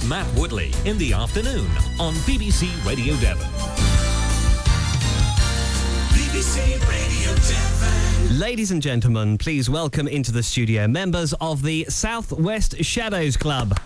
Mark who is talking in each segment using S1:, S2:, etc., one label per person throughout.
S1: Matt Woodley in the afternoon on BBC Radio Devon. BBC Radio Devon.
S2: Ladies and gentlemen, please welcome into the studio members of the South West Shadows Club.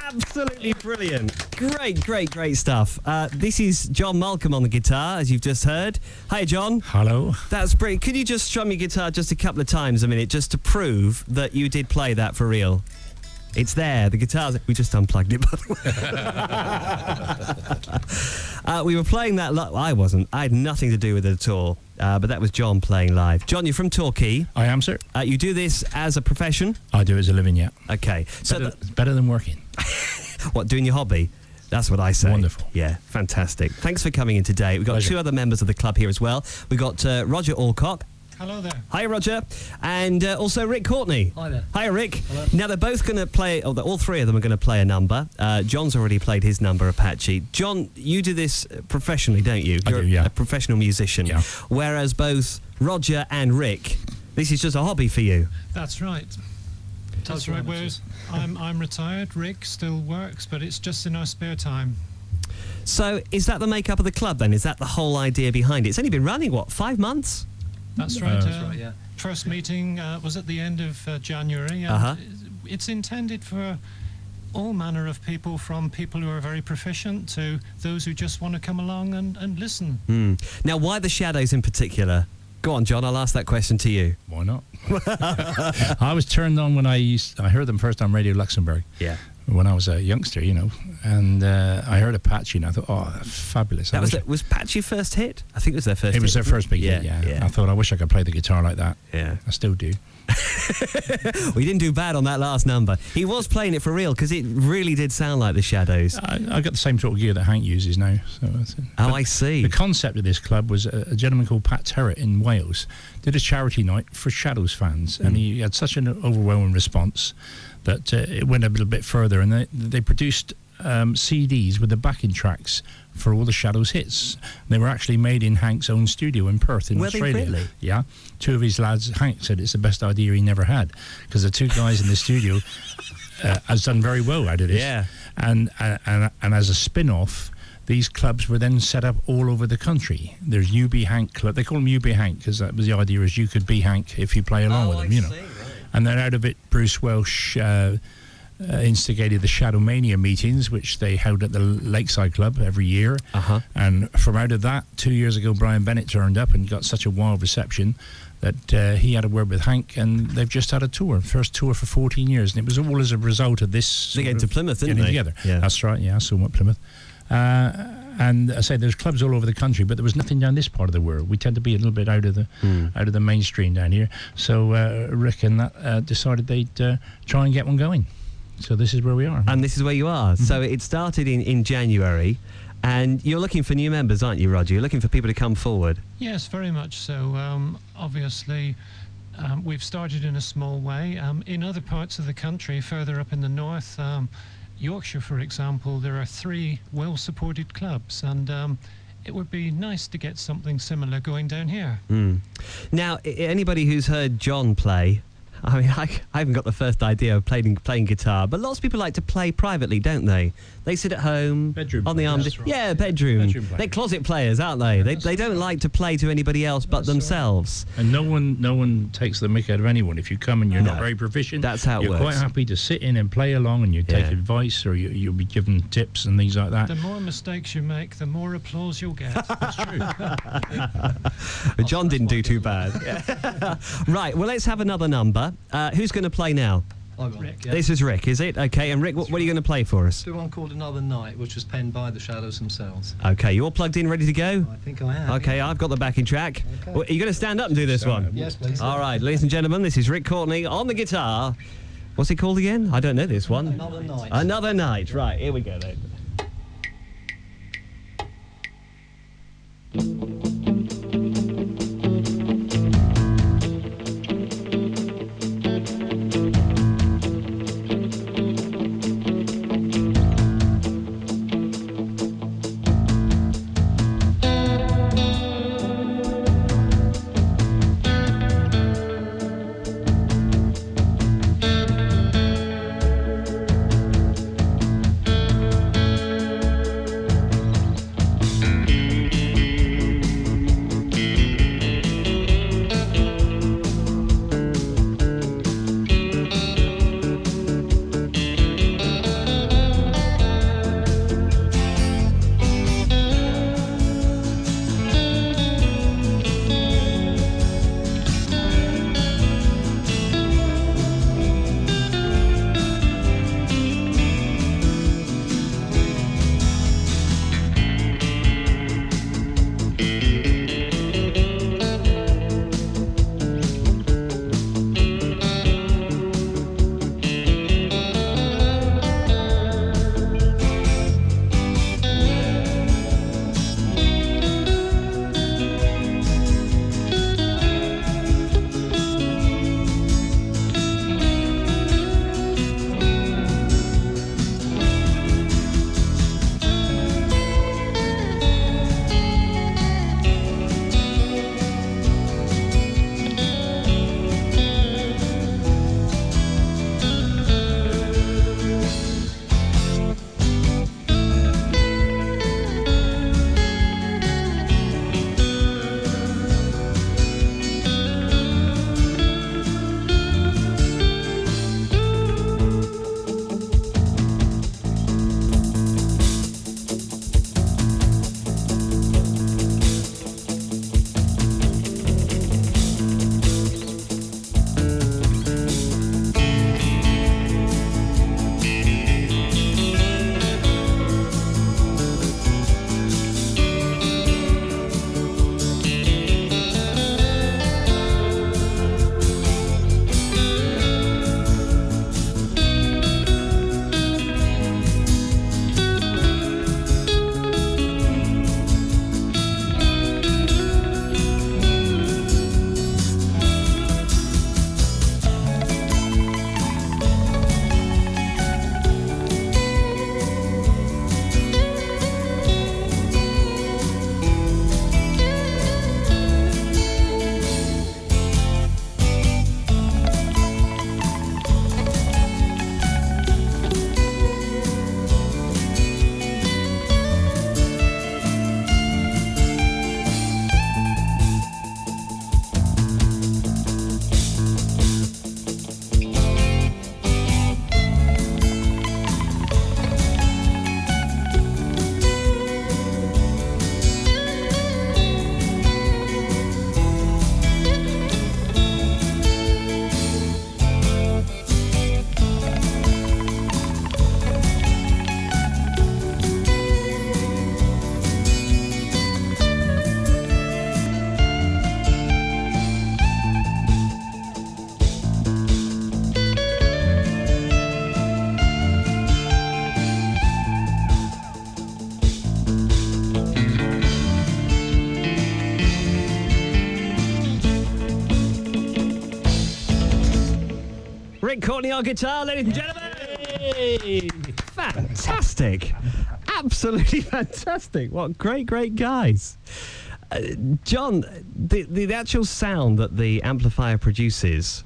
S2: Absolutely brilliant. Great stuff. This is John Malcolm on the guitar, as you've just heard. Hi, John.
S3: Hello. That's
S2: brilliant. Could you just strum your guitar just a couple of times a minute, just to prove that you did play that for real? It's there. The guitar's... We just unplugged it, by the way. We were playing that... I wasn't. I had nothing to do with it at all. But that was John playing live. John, you're from Torquay.
S3: I am, sir.
S2: You do this as a profession?
S3: I do it as a living, yeah.
S2: Okay.
S3: It's better than working.
S2: What, doing your hobby? That's what I say.
S3: Wonderful.
S2: Yeah, fantastic. Thanks for coming in today. We've got
S3: Pleasure.
S2: two other members of the club here as well. We've got Roger Alcock.
S4: Hello there.
S2: Hi, Roger. And also Rick Courtney.
S4: Hi there.
S2: Hi, Rick.
S4: Hello.
S2: Now, they're both going to play... all three of them are going to play a number. John's already played his number, Apache. John, you do this professionally, don't you? You're
S3: I do, yeah.
S2: a professional musician.
S3: Yeah.
S2: Whereas both Roger and Rick, this is just a hobby for you.
S4: That's right. That's right. Whereas I'm retired. Rick still works, but it's just in our spare time.
S2: So, is that the makeup of the club, then? Is that the whole idea behind it? It's only been running, what, 5 months?
S4: That's right.
S3: That's
S4: right, yeah. First meeting was at the end of January. And it's intended for all manner of people, from people who are very proficient to those who just want to come along and listen.
S2: Now, why the Shadows in particular? Go on, John, I'll ask that question to you.
S3: Why not? I was turned on when I heard them first on Radio Luxembourg.
S2: Yeah.
S3: When I was a youngster, you know, and I heard Apache, and I thought, oh, fabulous.
S2: That was Apache your first hit? I think it was their first hit.
S3: It was their first big hit, yeah. I thought, I wish I could play the guitar like that.
S2: Yeah.
S3: I still do.
S2: Well, you didn't do bad on that last number. He was playing it for real because it really did sound like the Shadows.
S3: I got the same sort of gear that Hank uses now. So that's it.
S2: Oh,
S3: But
S2: I see.
S3: The concept of this club was a gentleman called Pat Terrett in Wales did a charity night for Shadows fans, and he had such an overwhelming response that it went a little bit further, and they produced CDs with the backing tracks for all the Shadows hits. They were actually made in Hank's own studio in Perth in
S2: Were they
S3: Australia.
S2: really?
S3: Yeah. Two of his lads, Hank said it's the best idea he never had, because the two guys in the studio has done very well out of this.
S2: Yeah.
S3: And as a spin-off, these clubs were then set up all over the country. There's UB Hank Club. They call them UB Hank because that was the idea, is you could be Hank if you play along with them, you know. And then out of it, Bruce Welsh instigated the Shadowmania meetings, which they held at the Lakeside Club every year. And from out of that, 2 years ago, Brian Bennett turned up and got such a wild reception that he had a word with Hank, and they've just had a tour, first tour for 14 years, and it was all as a result of this.
S2: They came to Plymouth, didn't they?
S3: Together.
S2: Yeah.
S3: That's right. Yeah, I saw them at Plymouth. And I say there's clubs all over the country, but there was nothing down this part of the world. We tend to be a little bit out of the mainstream down here. So Rick and that decided they'd try and get one going. So this is where we are.
S2: And this is where you are. So it started in January, and you're looking for new members, aren't you, Roger? You're looking for people to come forward.
S4: Yes, very much so. Obviously, we've started in a small way. In other parts of the country, further up in the north, Yorkshire, for example, there are 3 well-supported clubs, and it would be nice to get something similar going down here.
S2: Now, anybody who's heard John play, I mean, I haven't got the first idea of playing guitar, but lots of people like to play privately, don't they? They sit at home
S3: Bedroom
S2: on the arm.
S3: players.
S2: Yeah, bedroom.
S3: Bedroom players.
S2: They're closet players, aren't they? They don't like to play to anybody else but themselves.
S3: And no one takes the mick out of anyone. If you come and you're not very proficient,
S2: That's how it
S3: you're
S2: works.
S3: quite happy to sit in and play along, and you take
S2: Yeah.
S3: advice, or you'll be given tips and things like that.
S4: The more mistakes you make, the more applause you'll get.
S3: That's true.
S2: But John didn't do too bad. Right, well, let's have another number. Who's going to play now?
S5: I got
S4: Rick.
S5: yeah.
S2: This is Rick, is it? Okay, and Rick, what are you going to play for us?
S5: Do one called Another Night, which was penned by the Shadows themselves.
S2: Okay, you all plugged in, ready to go?
S5: I think I am.
S2: Okay, I've got the backing track.
S5: Okay.
S2: Well, are you going to stand up and do this one?
S5: Yes, please.
S2: All right, ladies and gentlemen, this is Rick Courtney on the guitar. What's it called again? I don't know this one.
S5: Another Night.
S2: Another Night. Right, here we go then. Courtney on guitar, ladies and gentlemen. Fantastic. Absolutely fantastic. What great guys. John, the actual sound that the amplifier produces,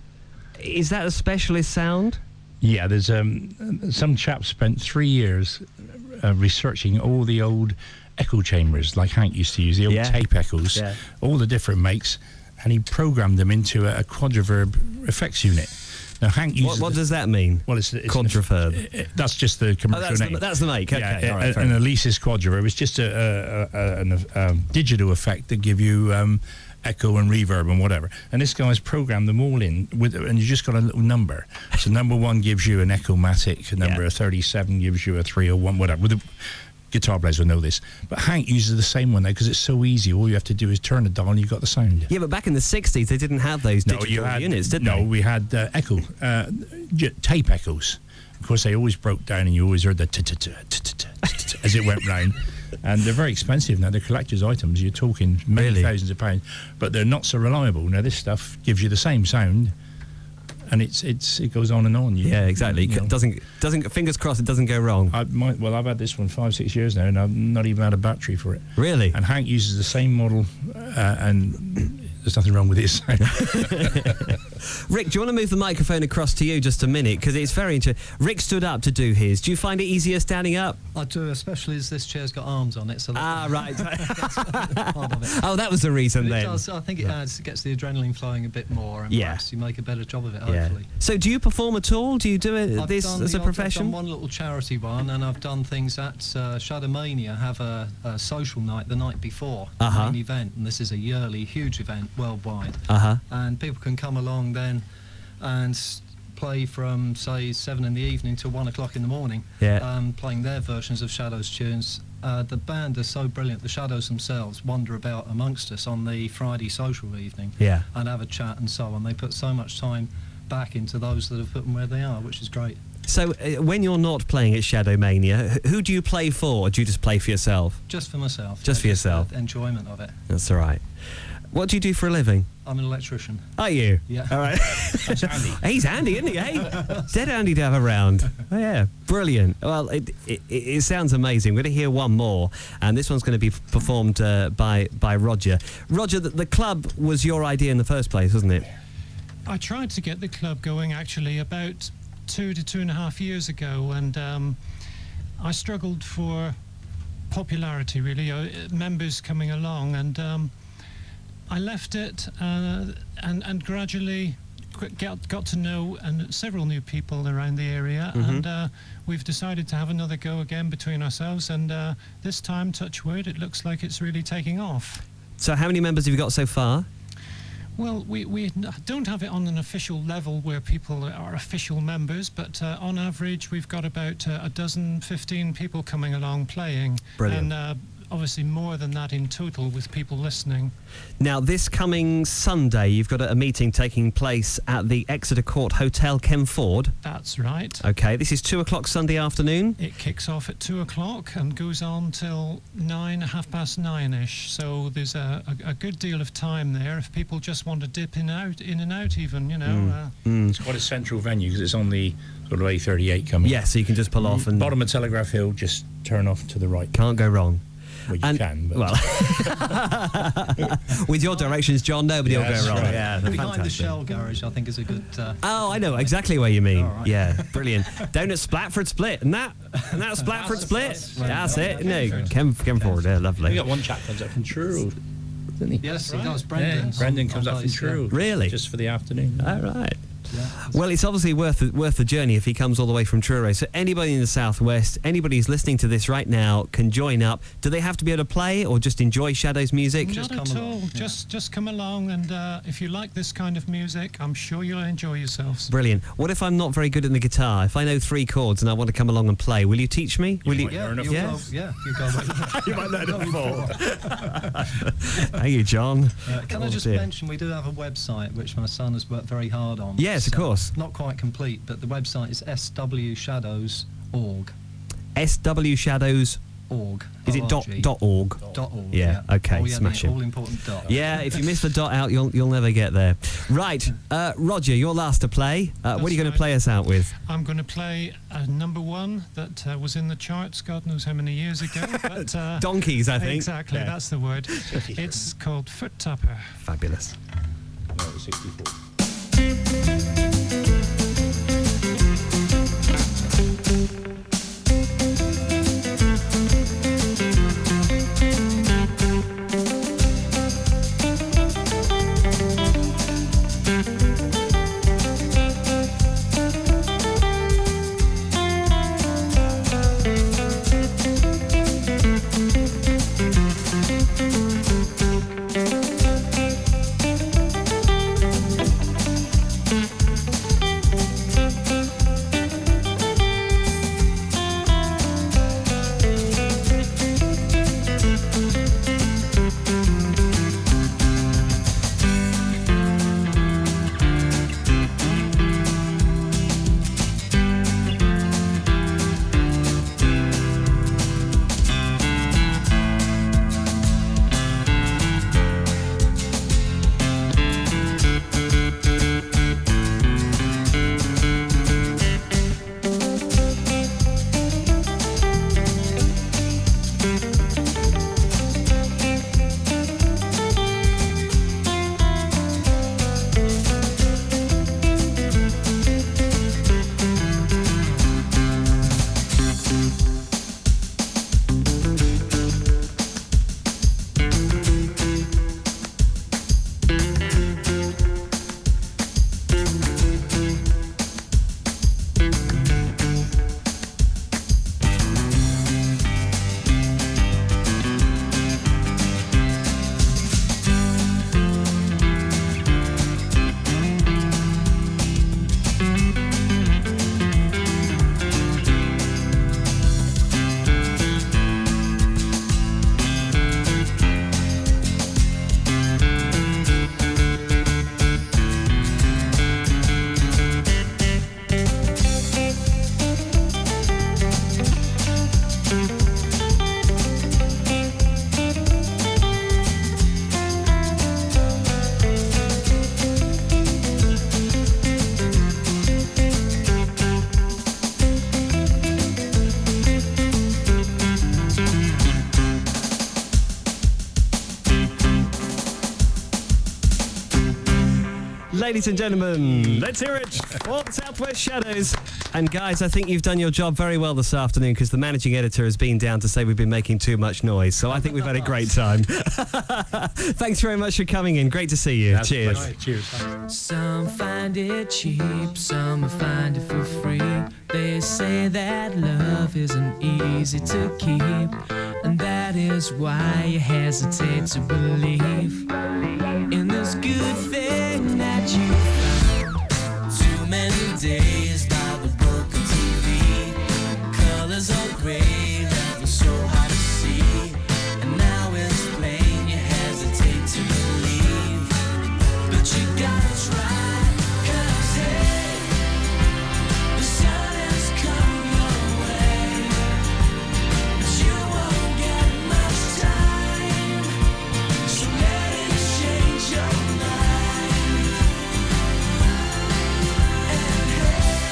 S2: is that a specialist sound?
S3: Yeah, there's some chap spent 3 years researching all the old echo chambers like Hank used to use, the old tape echoes, all the different makes, and he programmed them into a quadriverb effects unit. Now Hank uses...
S2: What does that mean?
S3: Well, it's
S2: quadriverb.
S3: That's just the commercial name.
S2: That's the make. Okay,
S3: yeah,
S2: all right,
S3: an Alesis quadriverb. It's just a digital effect that give you echo and reverb and whatever. And this guy's programmed them all in, and you just got a little number. So number 1 gives you an Echomatic, number 37 gives you a 301, whatever. Guitar players will know this, but Hank uses the same one there because it's so easy. All you have to do is turn the dial and you've got the sound.
S2: Yeah, but back in the 60s, they didn't have those digital units, did they?
S3: No, we had tape echoes. Of course, they always broke down and you always heard the as it went round. And they're very expensive now. They're collector's items. You're talking many thousands of pounds, but they're not so reliable. Now, this stuff gives you the same sound, and it goes on and on.
S2: Yeah, exactly. Doesn't fingers crossed it doesn't go wrong.
S3: I've had this one 5-6 years now, and I've not even had a battery for it.
S2: Really?
S3: And Hank uses the same model, and there's nothing wrong with his sound.
S2: Rick, do you want to move the microphone across to you just a minute? Because it's very interesting. Rick stood up to do his. Do you find it easier standing up?
S5: I do, especially as this chair's got arms on it. So
S2: right.
S5: That's part of it.
S2: Oh, that was the reason then.
S5: It does. I think it gets the adrenaline flowing a bit more, and perhaps you make a better job of it, hopefully.
S2: So do you perform at all? Do you do this as a profession?
S5: I've done one little charity one, and I've done things at Shadowmania, have a social night the night before the main event, and this is a yearly huge event worldwide. And people can come along then and play from, say, 7 in the evening till 1 o'clock in the morning, playing their versions of Shadows tunes. The band are so brilliant. The Shadows themselves wander about amongst us on the Friday social evening and have a chat and so on. They put so much time back into those that have put them where they are, which is great.
S2: So when you're not playing at Shadowmania, who do you play for, or do you just play for yourself?
S5: Just for myself.
S2: Just for yourself?
S5: Enjoyment of it.
S2: That's all right. What do you do for a living?
S5: I'm an electrician.
S2: Are you?
S5: Yeah.
S2: All right.
S3: That's handy.
S2: He's handy, isn't he? Hey, dead handy to have around. Oh, yeah, brilliant. Well, it sounds amazing. We're going to hear one more, and this one's going to be performed by Roger. Roger, the club was your idea in the first place, wasn't it?
S4: I tried to get the club going actually about 2 to 2.5 years ago, and I struggled for popularity, really, members coming along, and I left it and gradually got to know several new people around the area, and we've decided to have another go again between ourselves, and this time, touch wood, it looks like it's really taking off.
S2: So how many members have you got so far?
S4: Well, we don't have it on an official level where people are official members, but on average we've got about 15 people coming along playing.
S2: Brilliant.
S4: And obviously more than that in total with people listening.
S2: Now, this coming Sunday, you've got a meeting taking place at the Exeter Court Hotel, Kemford.
S4: That's right.
S2: Okay, this is 2 o'clock Sunday afternoon.
S4: It kicks off at 2 o'clock and goes on till 9:30-ish. So there's a good deal of time there if people just want to dip in and out even, you know.
S3: It's quite a central venue because it's on the sort of A38 coming.
S2: Yeah, so you can just pull off and...
S3: Bottom of Telegraph Hill, just turn off to the right.
S2: Can't go wrong.
S3: Well, you can, but...
S2: Well, with your directions, John, nobody will go wrong.
S3: Right.
S2: Yeah,
S5: behind the Shell garage, I think is a good...
S2: Oh, I know exactly what you mean.
S5: Right.
S2: Yeah, brilliant. Down at Splatford Split, and that Splatford Split. That's it. No, Kemford, yeah, lovely.
S3: We got one chap comes up from Truro, didn't he?
S5: Yes, he does. Brendan.
S3: Yeah, Brendan comes up from Truro.
S2: Really?
S3: Just for the afternoon.
S2: All right.
S5: Yeah.
S2: Well, it's obviously worth the journey if he comes all the way from Truro. So anybody in the southwest, anybody who's listening to this right now can join up. Do they have to be able to play or just enjoy Shadows music?
S4: Not at all. Yeah. Just come along, and if you like this kind of music, I'm sure you'll enjoy yourselves.
S2: Brilliant. What if I'm not very good at the guitar? If I know 3 chords and I want to come along and play, will you teach me? Will you?
S3: Yeah,
S5: you go.
S3: You might learn it before.
S2: Thank you, John.
S5: Can I just mention we do have a website which my son has worked very hard on.
S2: Yes, of course.
S5: Not quite complete, but the website is swshadows.org.
S2: swshadows.org.
S5: .org.
S2: Is it
S5: .org?
S2: .org?
S5: .org.
S2: Yeah. Okay.
S5: Oh, yeah,
S2: Smash
S5: the
S2: it.
S5: all-important dot.
S2: Yeah. If you miss the dot out, you'll never get there. Right, Roger, you're last to play. What are you going to play us out with?
S4: I'm going to play a number one that was in the charts, God knows how many years ago. But,
S2: Donkeys, I think.
S4: Exactly, that's the word. It's called Foot Tapper.
S2: Fabulous.
S3: No, 64.
S2: Ladies and gentlemen, let's hear it for the Southwest Shadows. And guys, I think you've done your job very well this afternoon, because the managing editor has been down to say we've been making too much noise. So I think we've had a great time. Thanks very much for coming in. Great to see you.
S3: That's
S2: Cheers.
S3: right. Cheers. Thanks.
S6: Some find it cheap, some find it for free. They say that love isn't easy to keep, and that is why you hesitate to believe in this good thing that you found. Too many days by the broken TV, colors are gray, love is so hard to see, and now it's plain you hesitate to believe, but you gotta try, 'cause hey, the sun has come your way, but you won't get much time, so let it change your mind. And hey,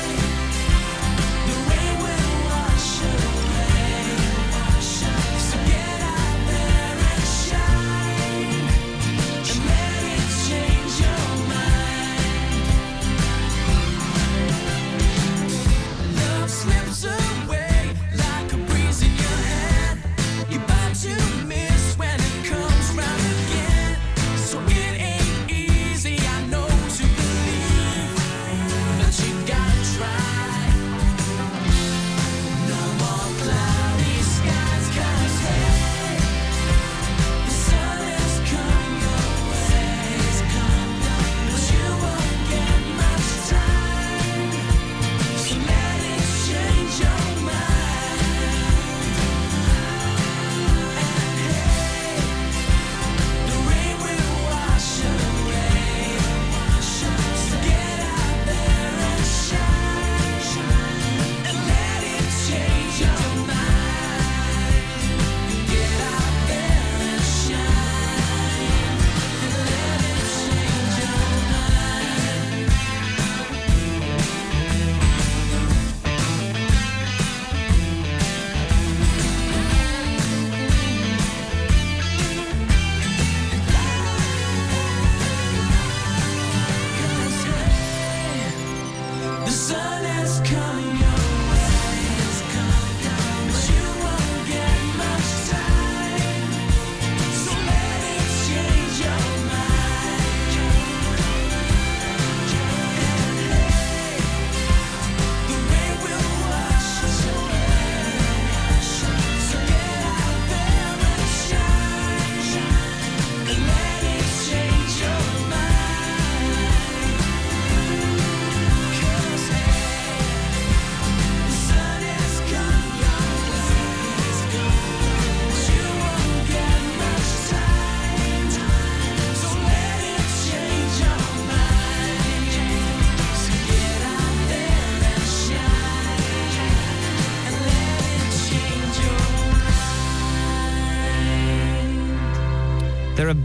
S2: They're a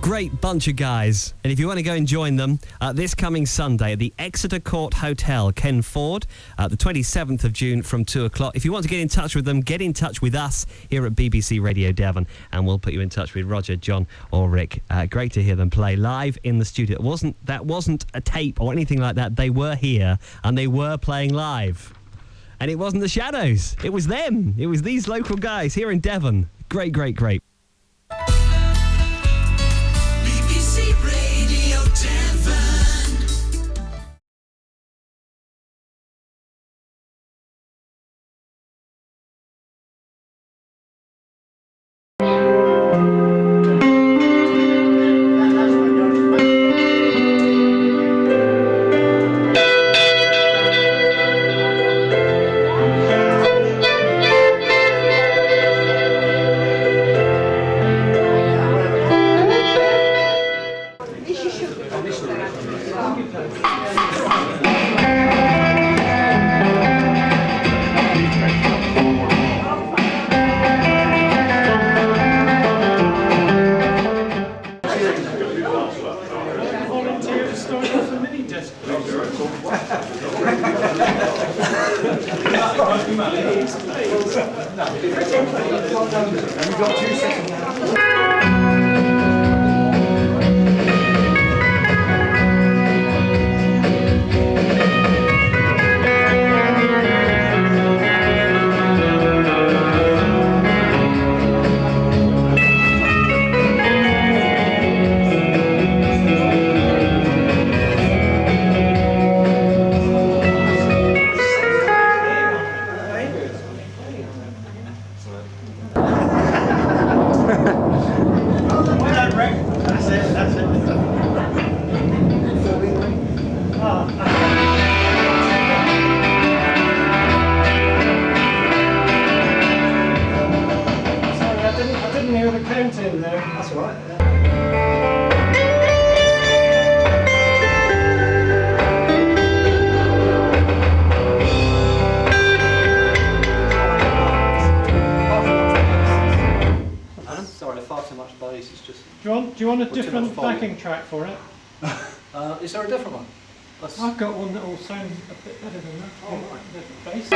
S2: great bunch of guys, and if you want to go and join them this coming Sunday at the Exeter Court Hotel, Ken Ford, the 27th of June from 2 o'clock. If you want to get in touch with them, get in touch with us here at BBC Radio Devon, and we'll put you in touch with Roger, John or Rick. Great to hear them play live in the studio. That wasn't a tape or anything like that. They were here and they were playing live, and it wasn't the Shadows, it was them. It was these local guys here in Devon. Great.
S7: BBC Radio Devon.
S4: Do you want a different backing track for it?
S5: Is there a different one?
S4: I've got one that will sound a bit better than that. Oh, right. The bass.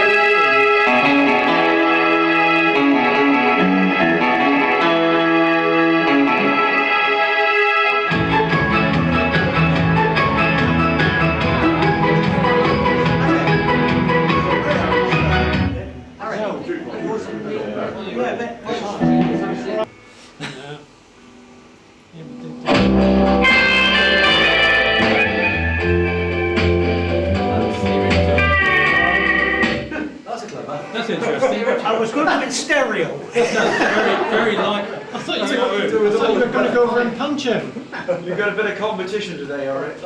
S8: I was going to have it stereo.
S4: Very light. I thought you were going to go over and punch him.
S8: You've got a bit of competition today, all right?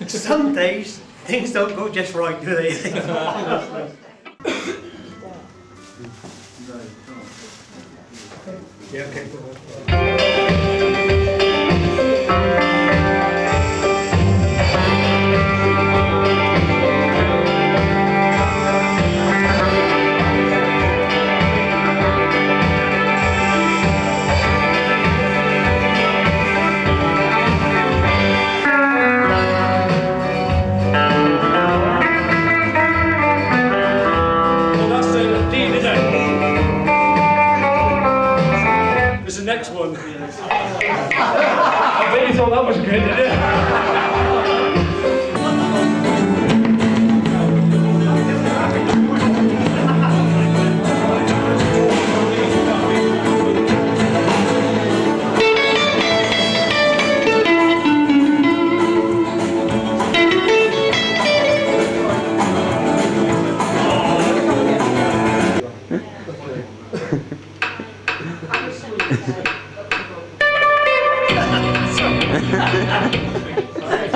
S8: Some days things don't go just right, do they? Yeah, okay. Next one. I bet you thought that was good, didn't you?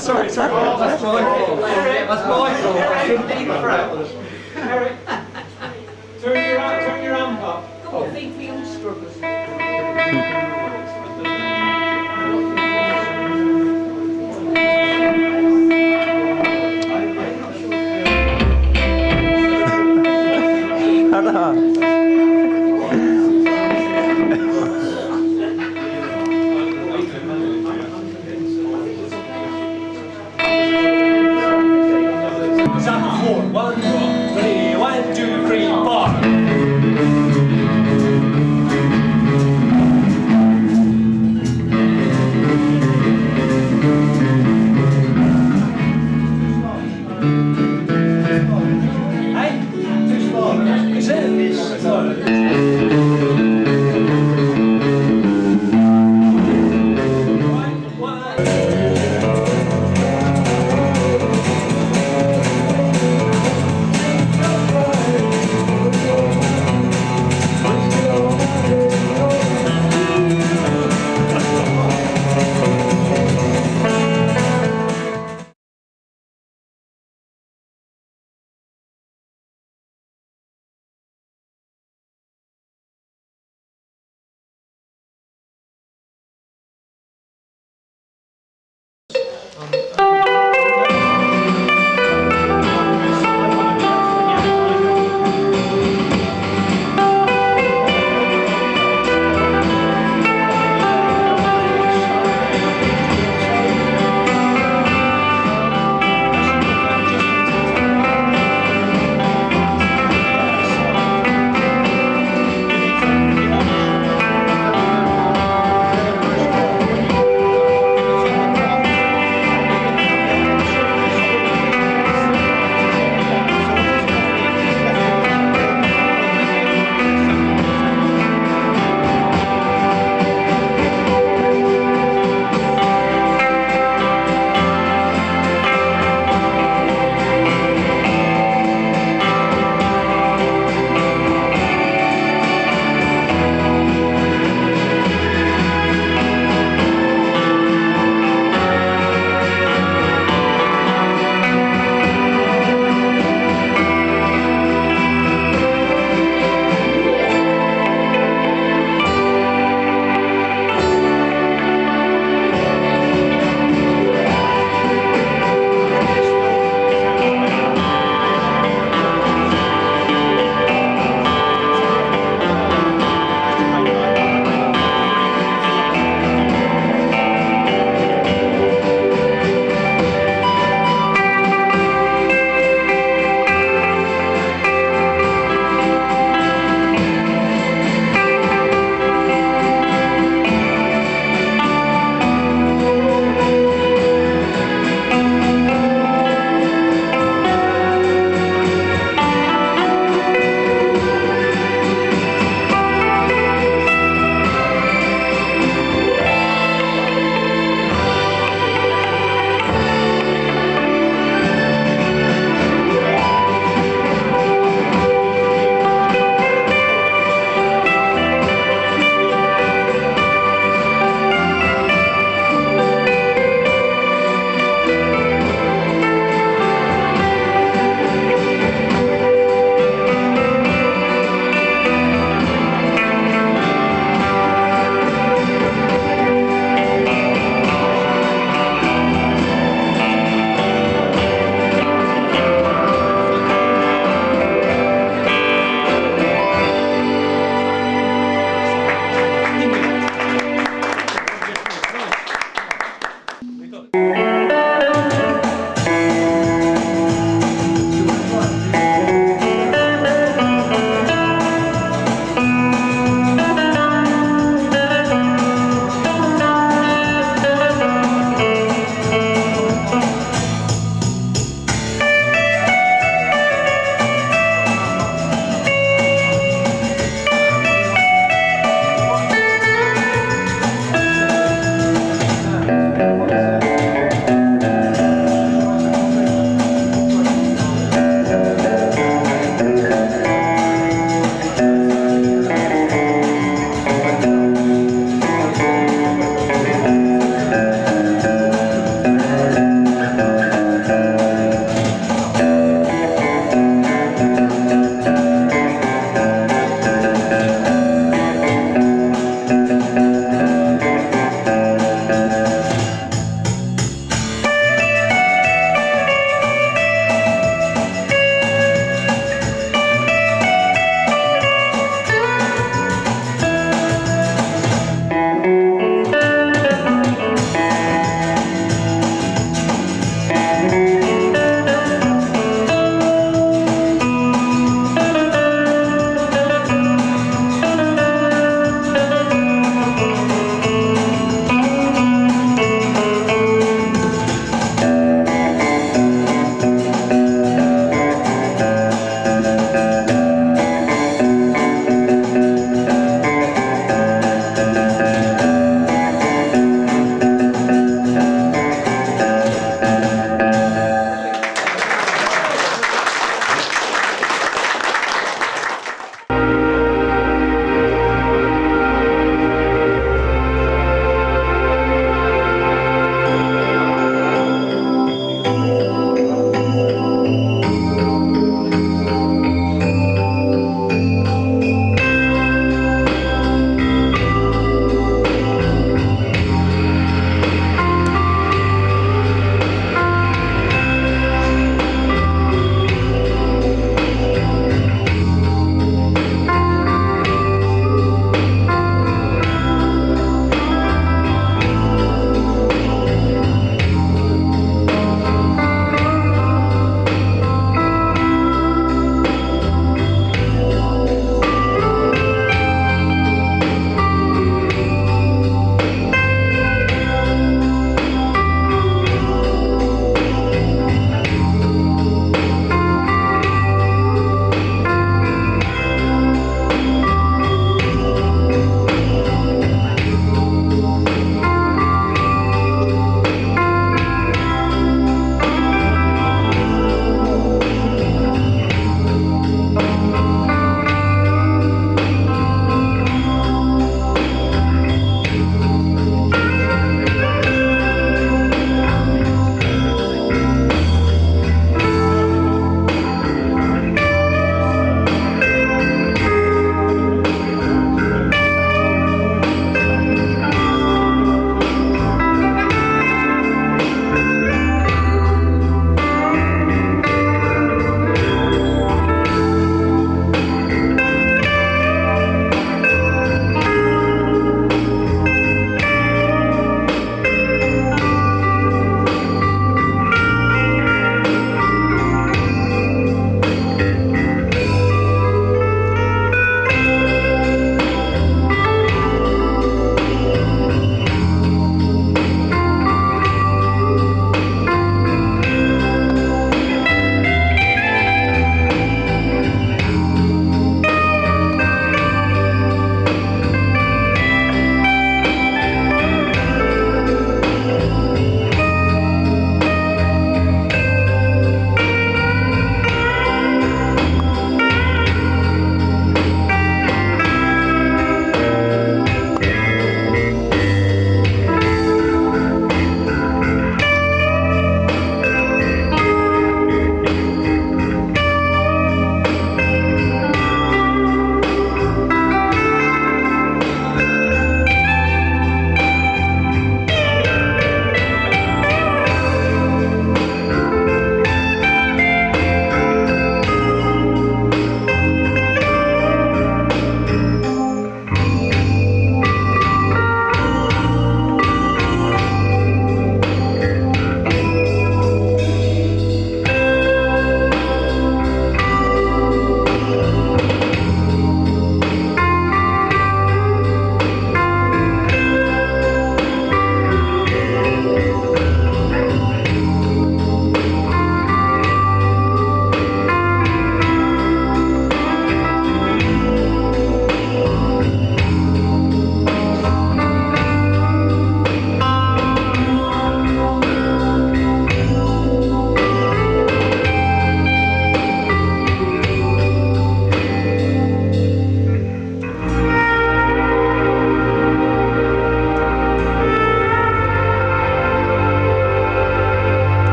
S8: Sorry. Oh, that's my fault. That's my fault. I shouldn't eat the crap. Eric, turn your amp up. Oh, feed me on struggles.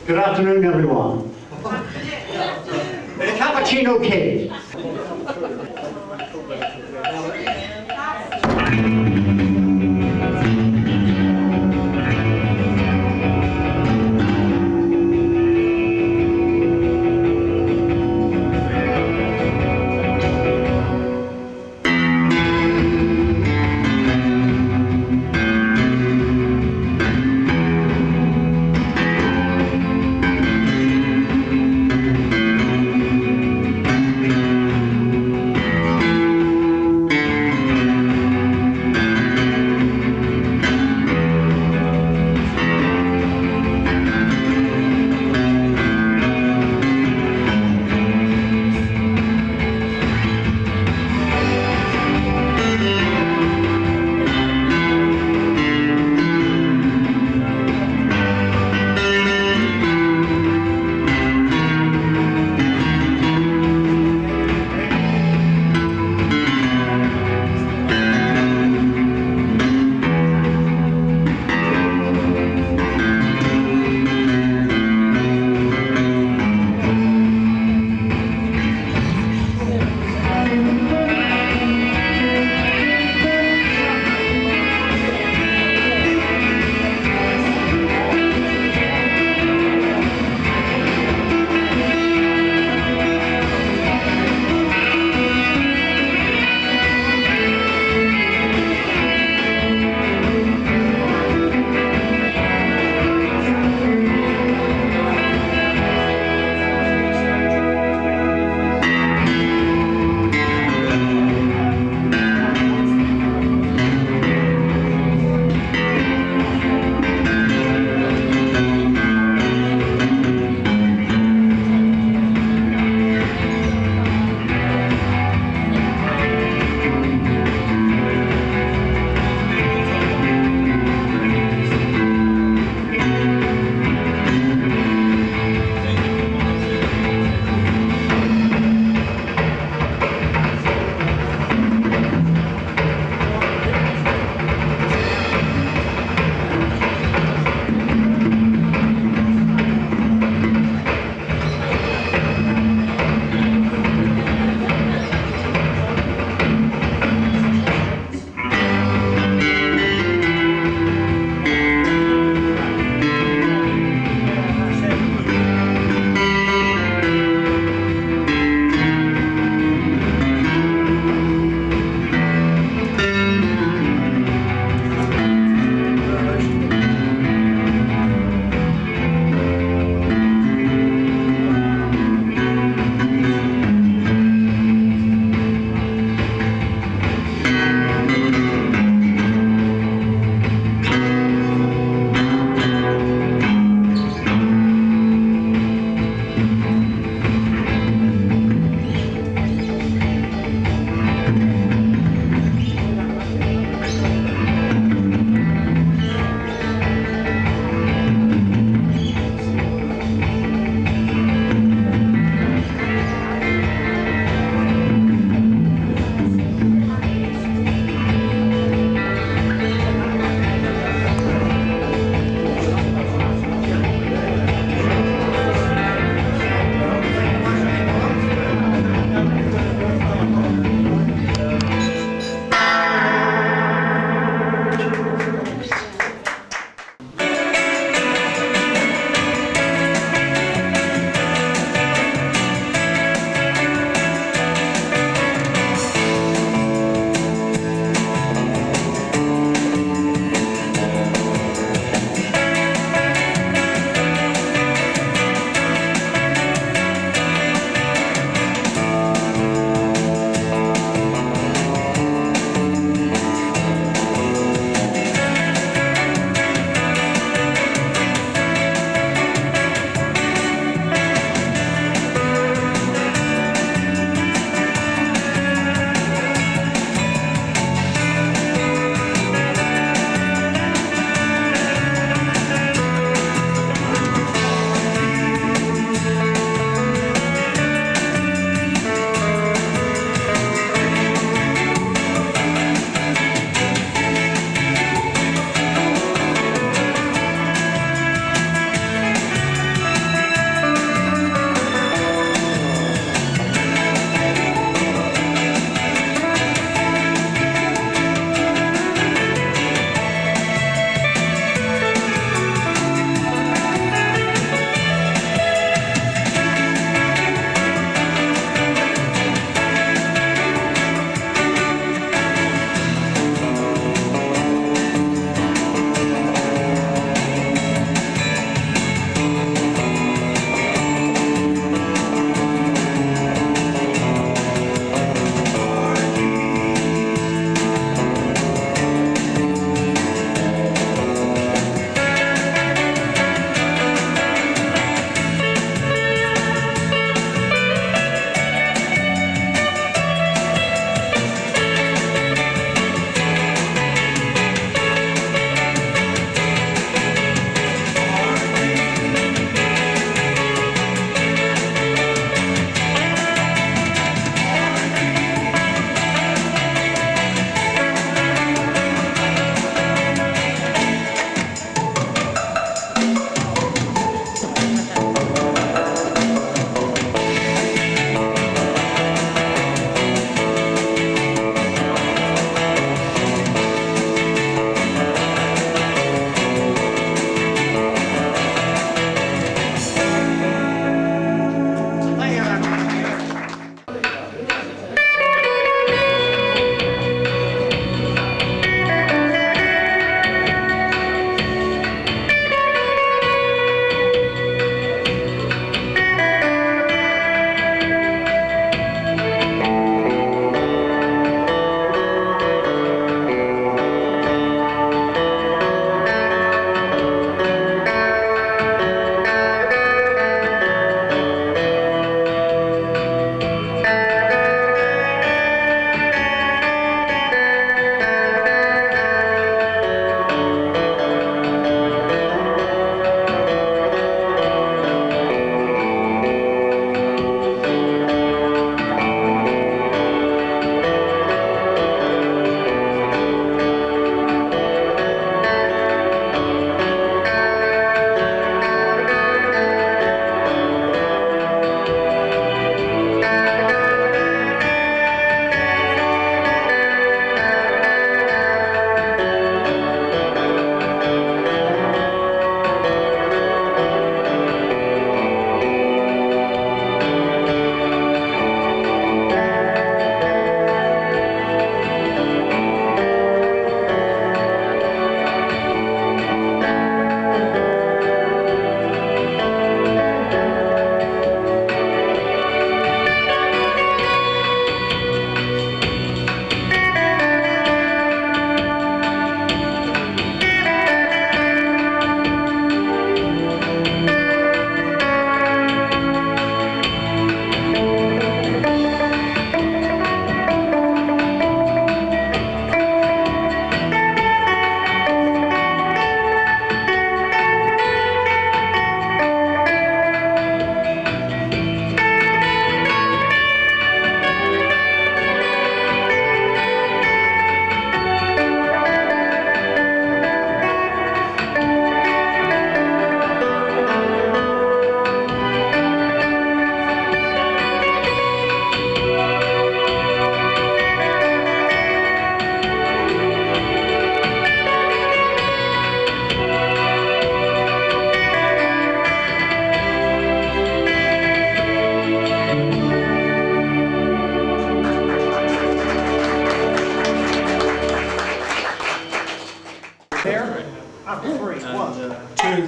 S9: Good afternoon, everyone. The Cappuccino Kid.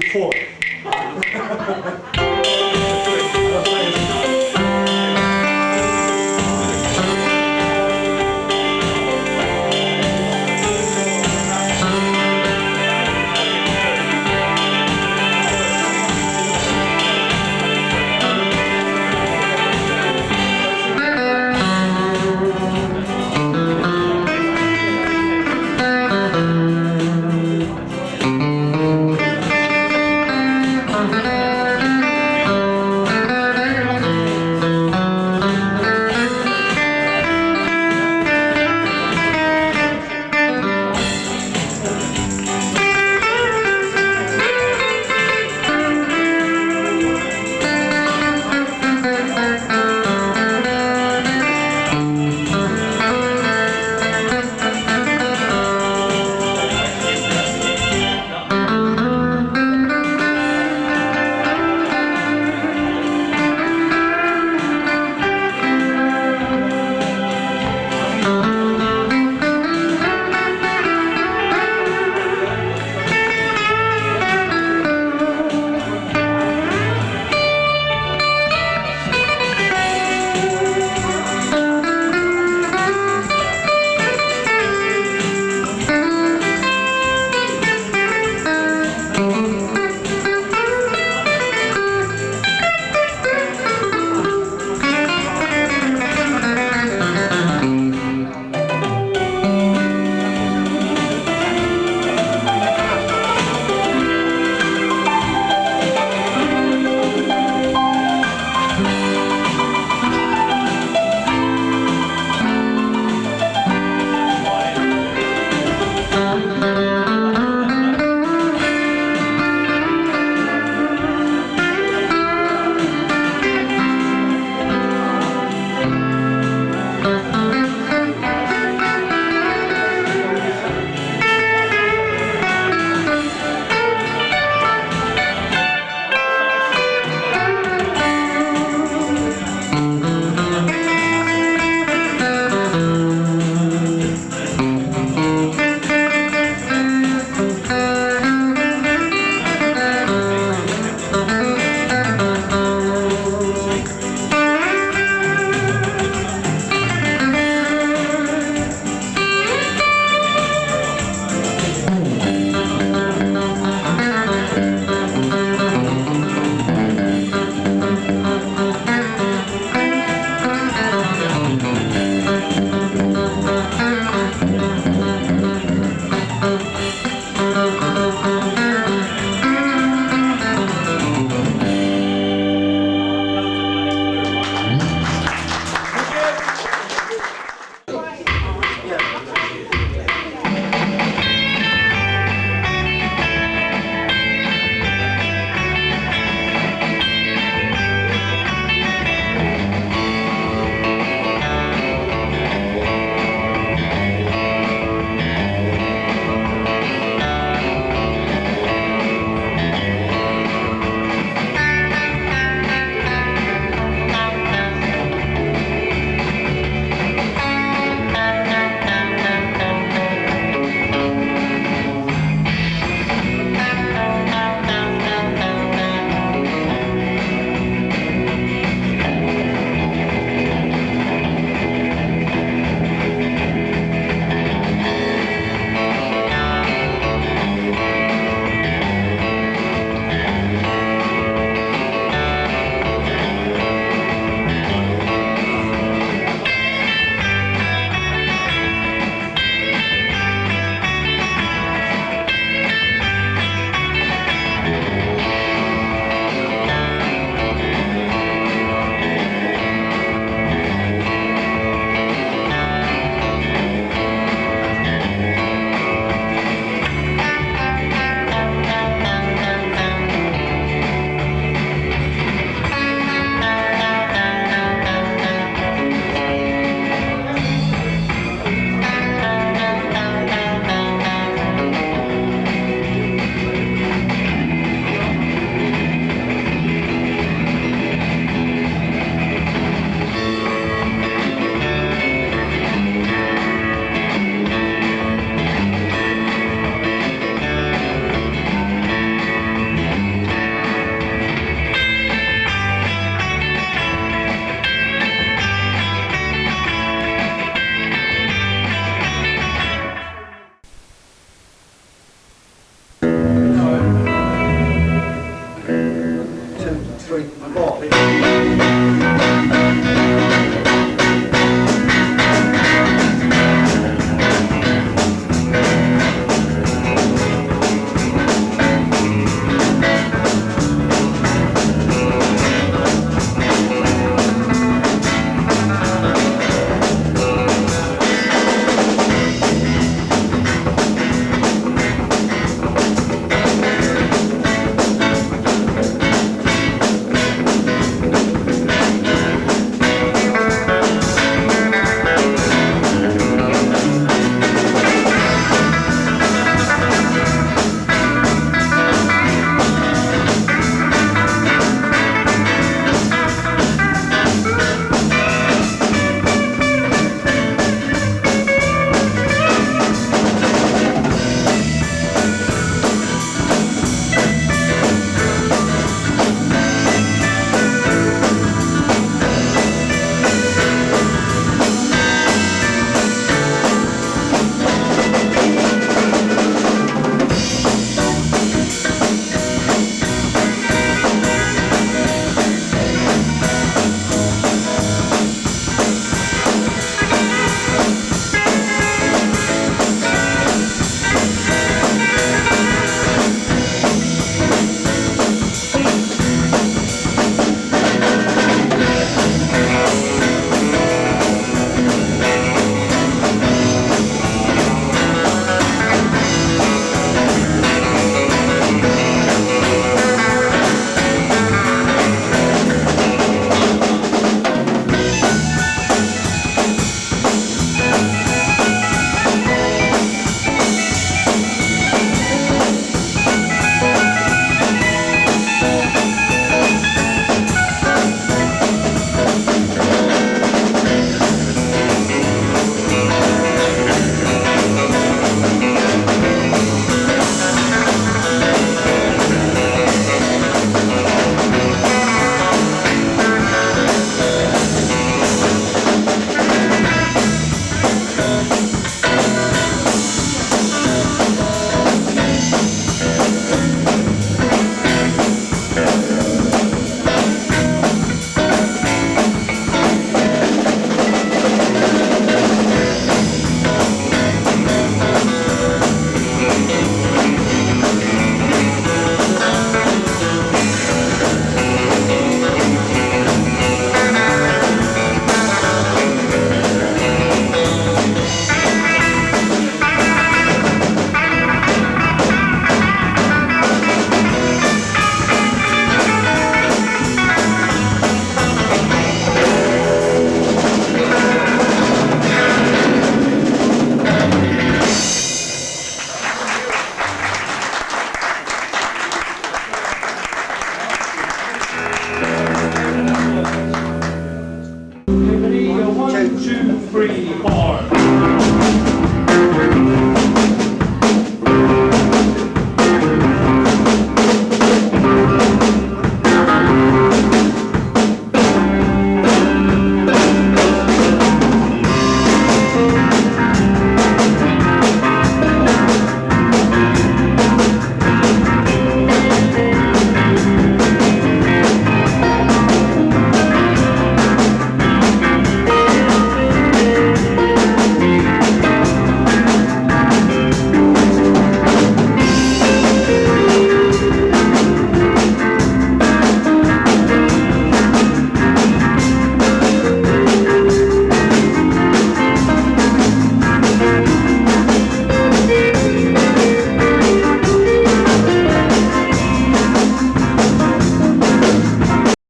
S8: report. Sorry, I bought it.